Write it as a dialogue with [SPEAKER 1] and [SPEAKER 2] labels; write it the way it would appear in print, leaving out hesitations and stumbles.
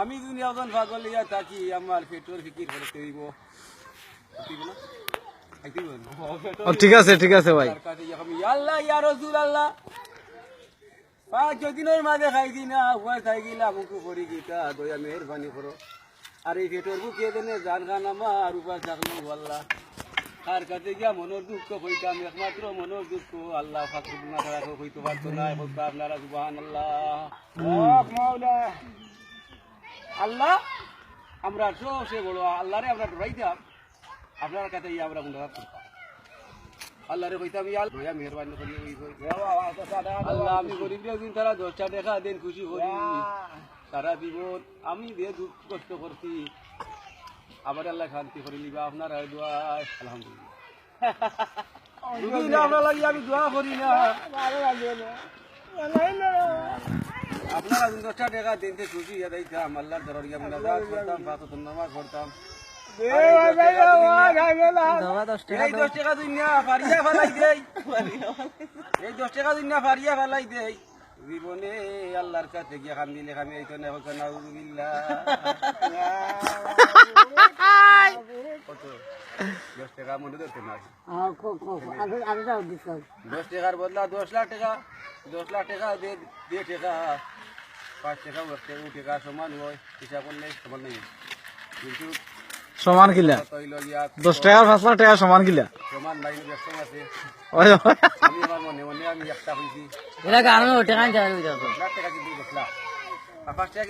[SPEAKER 1] আমি দুনিয়া এখন পাগল ইয়া থাকি আমার পেট্রোল ফিকির করতে হইব
[SPEAKER 2] ঠিক আছে ঠিক আছে ভাই
[SPEAKER 1] আল্লাহ ইয়া রাসূলুল্লাহ 5 দিনের মাঝে খাই দি না হুয়া খাই গিলা মুখু পড়ি গিতা দয়া মেহেরবানি করো আর এই পেট্রোল বুকে দেনে জান খান আমার উপর থাকলো আল্লাহ আর কাছে গিয়া মনোর দুঃখ হইতাম একমাত্র মনোর দুঃখ আল্লাহ ফাকরুল না করা হইতে পারতো না বলতো আপনারা সুবহানাল্লাহ মাওলা আল্লাহ আমরা সবচেয়ে বড় আল্লাহরে আমরা ডরাইতাম আপনার কাছে আমরা মুনাজাত করতাম আল্লাহরে কইতাম ইয়া দয়া মেহেরবানি করি আল্লাহ আমি গরিব দিন তারা 10টা টাকা দেন খুশি করি সারা জীবন আমি যে দুঃখ কষ্ট করছি আবার আল্লাহ শান্তি করে নিবা আপনার দোয়া আলহামদুলিল্লাহ আপনার লাগি আমি দোয়া করি না ভালো লাগে না আপনারা 10টা টাকা দিনতে খুশি আদাইতাম আল্লাহর দরবারে মুনাজাত করতাম ফাতহ নামাজ পড়তাম এই 10 টাকা দুনিয়া ফারিয়া ফেলাই দেই এই 10 টাকা দুনিয়া ফারিয়া ফেলাই দেই জীবনে আল্লাহর কাছে গিয়ে খাম দিলে খামি এই তো না হোক নাউযুবিল্লাহ কত 10 টাকা মনে ধরতে না 10 টাকার বদলা 10 লাখ টাকা 10 লাখ টাকা দিয়ে টাকা 5 টাকা 10 টাকা সমান হয় হিসাব করলে সমান নেই কিন্তু
[SPEAKER 2] সমান কিলা 10 টাকা 5 লাখ টাকা সমান কিলা
[SPEAKER 1] সমান নাই ব্যস্ত আছে
[SPEAKER 2] ওই
[SPEAKER 1] আমি আমার মনে মনে আমি একটা হইছি
[SPEAKER 3] এরা গানো টাকা চাই
[SPEAKER 1] লাখ টাকা কিন্তু 10 লাখ 5 টাকা